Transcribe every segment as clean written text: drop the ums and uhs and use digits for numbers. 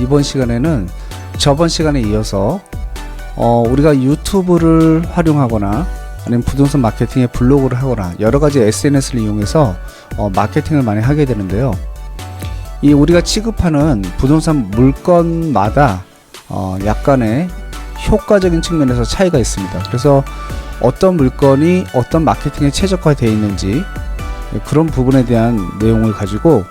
이번 시간에는 저번 시간에 이어서 우리가 유튜브를 활용하거나 아니면 부동산 마케팅에 블로그를 하거나 여러가지 SNS를 이용해서 마케팅을 많이 하게 되는데요. 이 우리가 취급하는 부동산 물건마다 약간의 효과적인 측면에서 차이가 있습니다. 그래서 어떤 물건이 어떤 마케팅에 최적화되어 있는지 그런 부분에 대한 내용을 가지고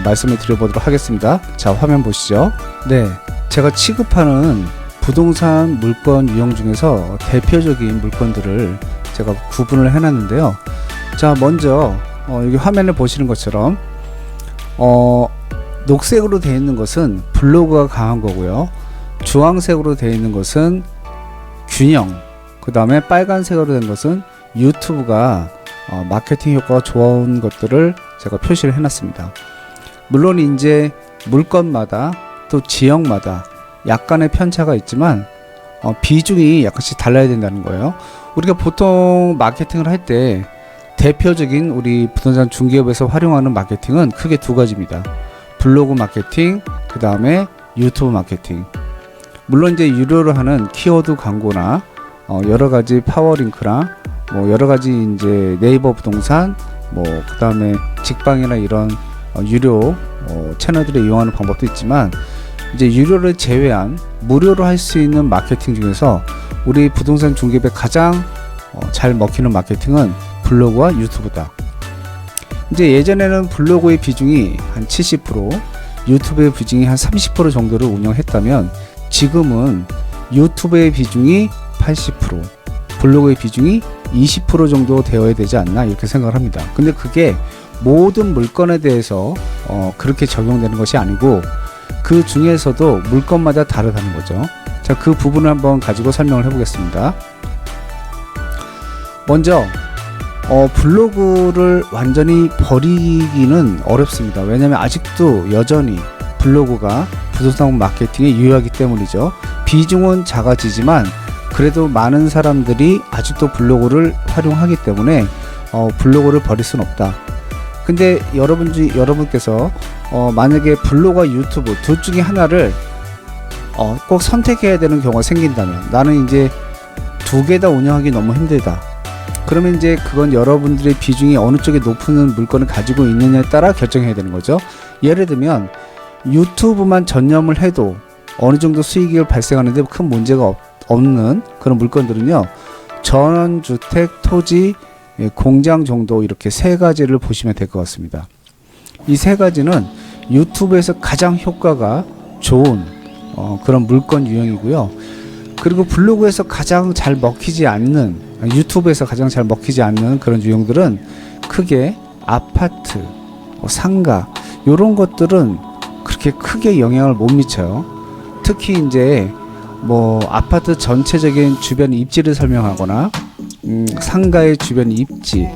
말씀을 드려보도록 하겠습니다. 자, 화면 보시죠. 네, 제가 취급하는 부동산 물건 유형 중에서 대표적인 물건들을 제가 구분을 해놨는데요. 자, 먼저 여기 화면을 보시는 것처럼 녹색으로 되어 있는 것은 블로그가 강한 거고요. 주황색으로 되어 있는 것은 균형, 그 다음에 빨간색으로 된 것은 유튜브가 마케팅 효과가 좋은 것들을 제가 표시를 해놨습니다. 물론 이제 물건마다 또 지역마다 약간의 편차가 있지만 비중이 약간씩 달라야 된다는 거예요. 우리가 보통 마케팅을 할 때 대표적인 우리 부동산 중개업에서 활용하는 마케팅은 크게 두 가지입니다. 블로그 마케팅, 그 다음에 유튜브 마케팅. 물론 이제 유료로 하는 키워드 광고나 여러가지 파워링크나 여러가지 이제 네이버 부동산, 그 다음에 직방이나 이런 유료 채널들을 이용하는 방법도 있지만, 이제 유료를 제외한 무료로 할 수 있는 마케팅 중에서 우리 부동산 중개업에 가장 잘 먹히는 마케팅은 블로그와 유튜브다. 이제 예전에는 블로그의 비중이 한 70%, 유튜브의 비중이 한 30% 정도를 운영했다면, 지금은 유튜브의 비중이 80%, 블로그의 비중이 20% 정도 되어야 되지 않나 이렇게 생각을 합니다. 근데 그게 모든 물건에 대해서 그렇게 적용되는 것이 아니고 그 중에서도 물건마다 다르다는 거죠. 자, 그 부분을 한번 가지고 설명을 해보겠습니다. 먼저 블로그를 완전히 버리기는 어렵습니다. 왜냐하면 아직도 여전히 블로그가 부동산 마케팅에 유효하기 때문이죠. 비중은 작아지지만 그래도 많은 사람들이 아직도 블로그를 활용하기 때문에 블로그를 버릴 수는 없다. 근데 여러분께서 만약에 블로그와 유튜브 둘 중에 하나를 꼭 선택해야 되는 경우가 생긴다면, 나는 이제 두 개 다 운영하기 너무 힘들다. 그러면 이제 그건 여러분들의 비중이 어느 쪽에 높은 물건을 가지고 있느냐에 따라 결정해야 되는 거죠. 예를 들면 유튜브만 전념을 해도 어느 정도 수익이 발생하는데 큰 문제가 없는 그런 물건들은요, 전원주택, 토지, 공장 정도, 이렇게 세 가지를 보시면 될 것 같습니다. 이 세 가지는 유튜브에서 가장 효과가 좋은 그런 물건 유형이고요. 그리고 블로그에서 가장 잘 먹히지 않는, 유튜브에서 가장 잘 먹히지 않는 그런 유형들은 크게 아파트, 상가, 이런 것들은 그렇게 크게 영향을 못 미쳐요. 특히 이제 아파트 전체적인 주변 입지를 설명하거나 상가의 주변 입지,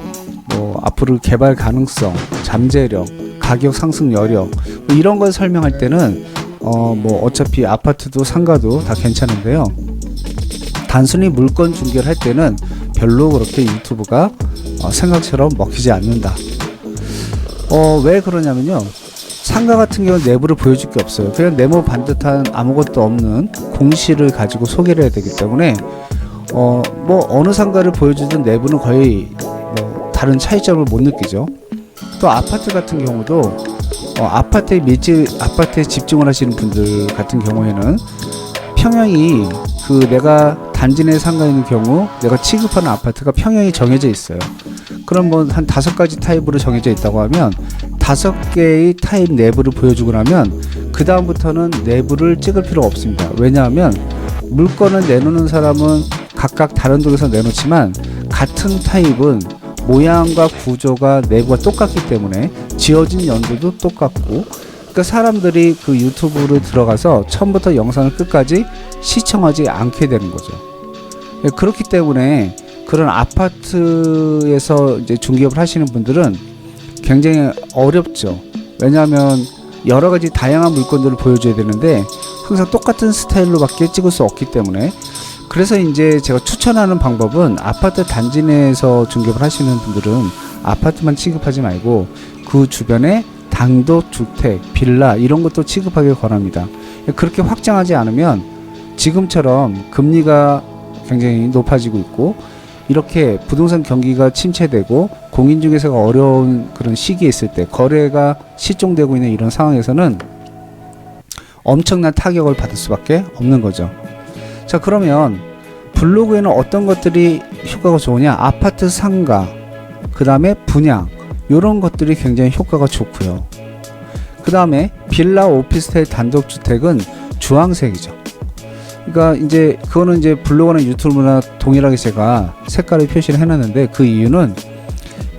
앞으로 개발 가능성, 잠재력, 가격 상승 여력, 이런 걸 설명할 때는 어차피 아파트도 상가도 다 괜찮은데요. 단순히 물건 중개를 할 때는 별로 그렇게 유튜브가 생각처럼 먹히지 않는다. 왜 그러냐면요, 상가 같은 경우는 내부를 보여줄 게 없어요. 그냥 네모 반듯한 아무것도 없는 공실을 가지고 소개를 해야 되기 때문에 어느 상가를 보여주든 내부는 거의 다른 차이점을 못 느끼죠. 또 아파트 같은 경우도 아파트에 집중을 하시는 분들 같은 경우에는 평형이 내가 단지 내 상가에 있는 경우 내가 취급하는 아파트가 평형이 정해져 있어요. 그럼 한 5가지 타입으로 정해져 있다고 하면 5개의 타입 내부를 보여주고 나면 그 다음부터는 내부를 찍을 필요가 없습니다. 왜냐하면 물건을 내놓는 사람은 각각 다른 쪽에서 내놓지만 같은 타입은 모양과 구조가 내부가 똑같기 때문에 지어진 연도도 똑같고, 그러니까 사람들이 그 유튜브로 들어가서 처음부터 영상을 끝까지 시청하지 않게 되는 거죠. 그렇기 때문에 그런 아파트에서 이제 중개업을 하시는 분들은 굉장히 어렵죠. 왜냐하면 여러 가지 다양한 물건들을 보여줘야 되는데 항상 똑같은 스타일로밖에 찍을 수 없기 때문에, 그래서 이제 제가 추천하는 방법은 아파트 단지 내에서 중개업을 하시는 분들은 아파트만 취급하지 말고 그 주변에 당도, 주택, 빌라 이런 것도 취급하길 권합니다. 그렇게 확장하지 않으면 지금처럼 금리가 굉장히 높아지고 있고 이렇게 부동산 경기가 침체되고 공인중개사가 어려운 그런 시기에 있을 때 거래가 실종되고 있는 이런 상황에서는 엄청난 타격을 받을 수밖에 없는 거죠. 자, 그러면 블로그에는 어떤 것들이 효과가 좋으냐? 아파트 상가, 그 다음에 분양, 이런 것들이 굉장히 효과가 좋고요. 그 다음에 빌라, 오피스텔, 단독주택은 주황색이죠. 그러니까 이제 그거는 이제 블로그나 유튜브나 동일하게 제가 색깔을 표시를 해놨는데, 그 이유는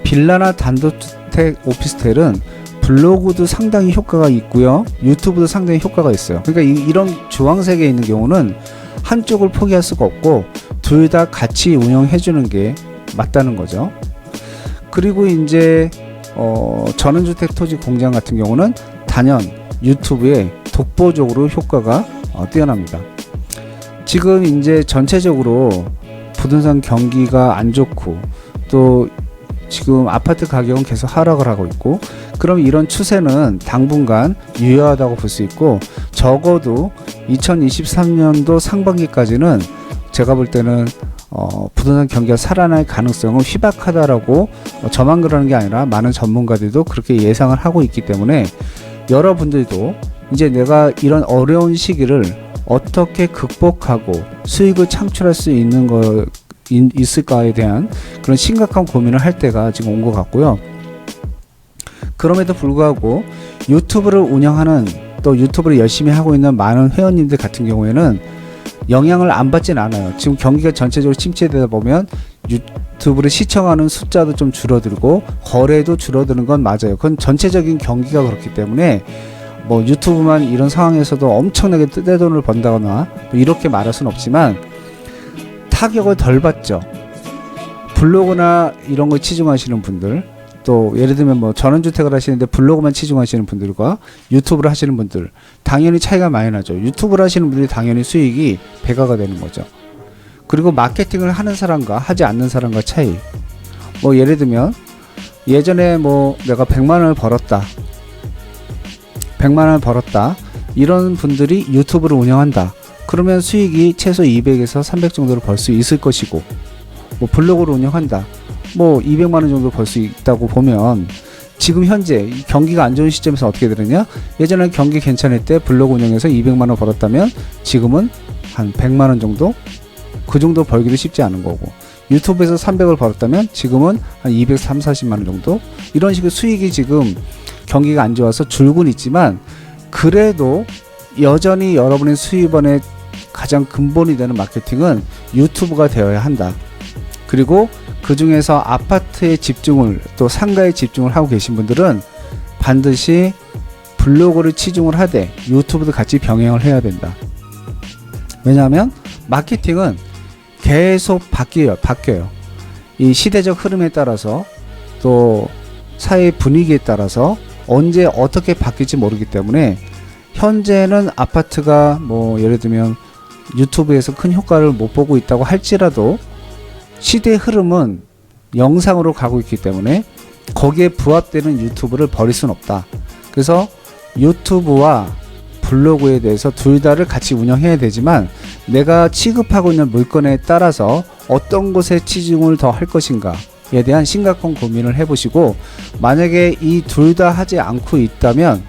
빌라나 단독주택, 오피스텔은 블로그도 상당히 효과가 있고요, 유튜브도 상당히 효과가 있어요. 그러니까 이런 주황색에 있는 경우는 한쪽을 포기할 수가 없고 둘 다 같이 운영해 주는 게 맞다는 거죠. 그리고 이제 전원주택 토지 공장 같은 경우는 단연 유튜브에 독보적으로 효과가 뛰어납니다. 지금 이제 전체적으로 부동산 경기가 안 좋고 또 지금 아파트 가격은 계속 하락을 하고 있고, 그럼 이런 추세는 당분간 유효하다고 볼 수 있고, 적어도 2023년도 상반기까지는 제가 볼 때는 부동산 경기가 살아날 가능성은 희박하다라고 저만 그러는 게 아니라 많은 전문가들도 그렇게 예상을 하고 있기 때문에 여러분들도 이제 내가 이런 어려운 시기를 어떻게 극복하고 수익을 창출할 수 있는 거 있을까에 대한 그런 심각한 고민을 할 때가 지금 온 것 같고요. 그럼에도 불구하고 유튜브를 운영하는, 또 유튜브를 열심히 하고 있는 많은 회원님들 같은 경우에는 영향을 안 받진 않아요. 지금 경기가 전체적으로 침체되다 보면 유튜브를 시청하는 숫자도 좀 줄어들고 거래도 줄어드는 건 맞아요. 그건 전체적인 경기가 그렇기 때문에 뭐 유튜브만 이런 상황에서도 엄청나게 떼돈을 번다거나 이렇게 말할 수는 없지만 타격을 덜 받죠. 블로그나 이런 걸 치중하시는 분들, 또 예를 들면 뭐 전원주택을 하시는데 블로그만 치중하시는 분들과 유튜브를 하시는 분들, 당연히 차이가 많이 나죠. 유튜브를 하시는 분들이 당연히 수익이 배가가 되는 거죠. 그리고 마케팅을 하는 사람과 하지 않는 사람과 차이, 뭐 예를 들면 예전에 뭐 내가 100만원을 벌었다, 100만원을 벌었다, 이런 분들이 유튜브를 운영한다. 그러면 수익이 최소 200에서 300 정도를 벌 수 있을 것이고, 뭐 블로그를 운영한다, 뭐 200만원 정도 벌 수 있다고 보면, 지금 현재 경기가 안 좋은 시점에서 어떻게 되느냐? 예전에 경기 괜찮을 때 블로그 운영해서 200만원 벌었다면 지금은 한 100만원 정도? 그 정도 벌기도 쉽지 않은 거고, 유튜브에서 300을 벌었다면 지금은 한 230, 40만원 정도? 이런 식의 수익이 지금 경기가 안 좋아서 줄곤 있지만, 그래도 여전히 여러분의 수입원의 가장 근본이 되는 마케팅은 유튜브가 되어야 한다. 그리고 그 중에서 아파트에 집중을, 또 상가에 집중을 하고 계신 분들은 반드시 블로그를 치중을 하되 유튜브도 같이 병행을 해야 된다. 왜냐하면 마케팅은 계속 바뀌어요. 이 시대적 흐름에 따라서, 또 사회 분위기에 따라서 언제 어떻게 바뀔지 모르기 때문에, 현재는 아파트가 뭐 예를 들면 유튜브에서 큰 효과를 못 보고 있다고 할지라도 시대의 흐름은 영상으로 가고 있기 때문에 거기에 부합되는 유튜브를 버릴 수는 없다. 그래서 유튜브와 블로그에 대해서 둘 다를 같이 운영해야 되지만, 내가 취급하고 있는 물건에 따라서 어떤 곳에 치중을 더 할 것인가에 대한 심각한 고민을 해보시고, 만약에 이 둘 다 하지 않고 있다면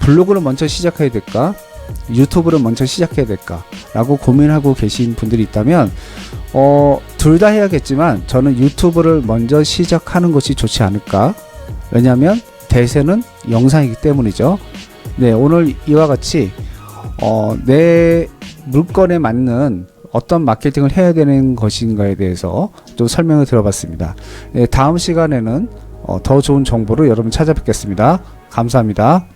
블로그를 먼저 시작해야 될까, 유튜브를 먼저 시작해야 될까 라고 고민하고 계신 분들이 있다면 둘 다 해야겠지만 저는 유튜브를 먼저 시작하는 것이 좋지 않을까. 왜냐하면 대세는 영상이기 때문이죠. 네, 오늘 이와 같이 내 물건에 맞는 어떤 마케팅을 해야 되는 것인가에 대해서 좀 설명을 드려봤습니다. 네, 다음 시간에는 더 좋은 정보로 여러분 찾아뵙겠습니다. 감사합니다.